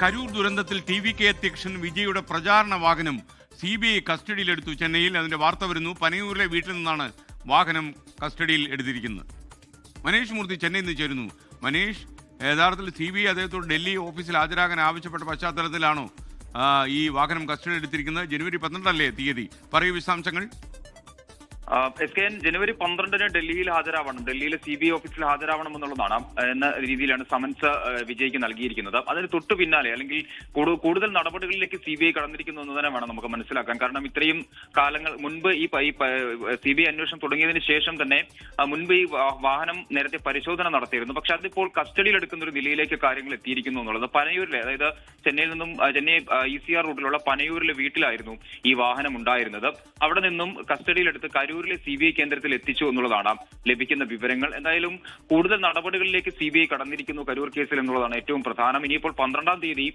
കരൂർ ദുരന്തത്തിൽ ടി.വി.കെ അധ്യക്ഷൻ വിജയുടെ പ്രചാരണ വാഹനം CBI കസ്റ്റഡിയിലെടുത്തു. ചെന്നൈയിൽ അതിന്റെ വാർത്ത വരുന്നു. പനയൂരിലെ വീട്ടിൽ നിന്നാണ് വാഹനം കസ്റ്റഡിയിൽ എടുത്തിരിക്കുന്നത്. മനീഷ് മൂർത്തി ചെന്നൈയിൽ നിന്ന് ചേരുന്നു. മനീഷ്, യഥാർത്ഥത്തിൽ CBI അദ്ദേഹത്തോട് ഡൽഹി ഓഫീസിൽ ഹാജരാകാൻ ആവശ്യപ്പെട്ട പശ്ചാത്തലത്തിലാണോ ഈ വാഹനം കസ്റ്റഡിയിൽ എടുത്തിരിക്കുന്നത്? ജനുവരി 12 തീയതി. പറയൂ വിശദാംശങ്ങൾ. SKN ജനുവരി 12 ഡൽഹിയിൽ ഹാജരാവണം, ഡൽഹിയിലെ CBI ഓഫീസിൽ ഹാജരാവണം എന്നുള്ളതാണ് എന്ന രീതിയിലാണ് സമൻസ് വിജയ്ക്ക് നൽകിയിരിക്കുന്നത്. അതിന് തൊട്ടു പിന്നാലെ അല്ലെങ്കിൽ കൂടുതൽ നടപടികളിലേക്ക് CBI കടന്നിരിക്കുന്നു എന്ന് തന്നെ വേണം നമുക്ക് മനസ്സിലാക്കാൻ. കാരണം ഇത്രയും കാലങ്ങൾ മുൻപ് ഈ CBI അന്വേഷണം തുടങ്ങിയതിന് ശേഷം തന്നെ മുൻപ് ഈ വാഹനം നേരത്തെ പരിശോധന നടത്തിയിരുന്നു. പക്ഷെ അതിപ്പോൾ കസ്റ്റഡിയിൽ എടുക്കുന്ന ഒരു നിലയിലേക്ക് കാര്യങ്ങൾ എത്തിയിരിക്കുന്നു എന്നുള്ളത് പനയൂരിലെ, അതായത് ചെന്നൈ ECR റൂട്ടിലുള്ള പനയൂരിലെ വീട്ടിലായിരുന്നു ഈ വാഹനം ഉണ്ടായിരുന്നത്. അവിടെ നിന്നും കസ്റ്റഡിയിലെടുത്ത് കരൂരിലെ CBI കേന്ദ്രത്തിൽ എത്തിച്ചു എന്നുള്ളതാണ് ലഭിക്കുന്ന വിവരങ്ങൾ. എന്തായാലും കൂടുതൽ നടപടികളിലേക്ക് CBI കടന്നിരിക്കുന്നു കരൂർ കേസിൽ എന്നുള്ളതാണ് ഏറ്റവും പ്രധാനം. ഇനിയിപ്പോൾ 12 തീയതി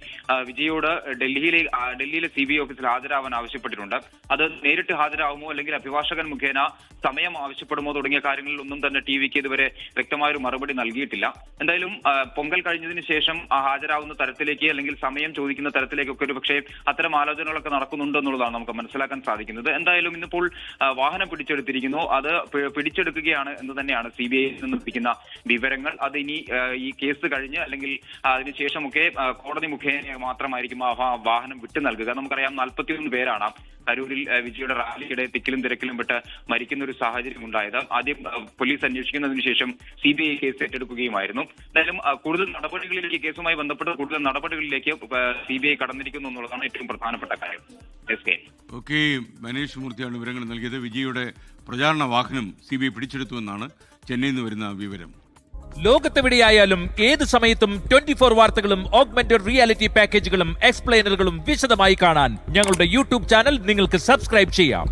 വിജയോട് ഡൽഹിയിലെ CBI ഓഫീസിൽ ഹാജരാവാൻ ആവശ്യപ്പെട്ടിട്ടുണ്ട്. അത് നേരിട്ട് ഹാജരാകുമോ അല്ലെങ്കിൽ അഭിഭാഷകൻ മുഖേന സമയം ആവശ്യപ്പെടുമോ തുടങ്ങിയ കാര്യങ്ങളിലൊന്നും തന്നെ ടി.വിക്ക് ഇതുവരെ വ്യക്തമായൊരു മറുപടി നൽകിയിട്ടില്ല. എന്തായാലും പൊങ്കൽ കഴിഞ്ഞതിന് ശേഷം ഹാജരാവുന്ന തരത്തിലേക്ക് അല്ലെങ്കിൽ സമയം ചോദിക്കുന്ന തരത്തിലേക്കൊക്കെ ഒരു പക്ഷേ അത്തരം ആലോചനകളൊക്കെ നടക്കുന്നുണ്ട് എന്നുള്ളതാണ് നമുക്ക് മനസ്സിലാക്കാൻ സാധിക്കുന്നത്. എന്തായാലും ഇന്നിപ്പോൾ വാഹനം പിടിച്ചെടുത്തിരിക്കുന്നു. അത് പിടിച്ചെടുക്കുകയാണ് എന്ന് തന്നെയാണ് CBI നിന്ന് ലഭിക്കുന്ന വിവരങ്ങൾ. അത് ഇനി ഈ കേസ് കഴിഞ്ഞ് അല്ലെങ്കിൽ അതിനുശേഷമൊക്കെ കോടതി മുഖേന മാത്രമായിരിക്കും ആ വാഹനം വിട്ടു നൽകുക. നമുക്കറിയാം 41 പേരാണ് കരൂരിൽ വിജയുടെ റാലിയുടെ തിക്കിലും തിരക്കിലും പെട്ട് മരിക്കുന്ന ഒരു സാഹചര്യം ഉണ്ടായത്. ആദ്യം പോലീസ് അന്വേഷിക്കുന്നതിന് ശേഷം CBI കേസ് ഏറ്റെടുക്കുകയുമായിരുന്നു. എന്തായാലും കൂടുതൽ നടപടികളിലേക്ക്, കേസുമായി ബന്ധപ്പെട്ട് കൂടുതൽ നടപടികളിലേക്ക് CBI കടന്നിരിക്കുന്നു എന്നുള്ളതാണ് ഏറ്റവും പ്രധാനപ്പെട്ട കാര്യം. ഓക്കെ, മനീഷ് മൂർത്തിയാണ് വിവരങ്ങൾ നൽകിയത്. വിജയുടെ പ്രചാരണ വാഹനം CBI പിടിച്ചെടുത്തുവെന്നാണ് ചെന്നൈയിൽ നിന്ന് വരുന്ന വിവരം. ലോകത്തെവിടെയായാലും ഏത് സമയത്തും 24 വാർത്തകളും ഓഗ്മെന്റഡ് റിയാലിറ്റി പാക്കേജുകളും എക്സ്പ്ലെയിനറുകളും വിശദമായി കാണാൻ ഞങ്ങളുടെ YouTube ചാനൽ നിങ്ങൾക്ക് സബ്സ്ക്രൈബ് ചെയ്യാം.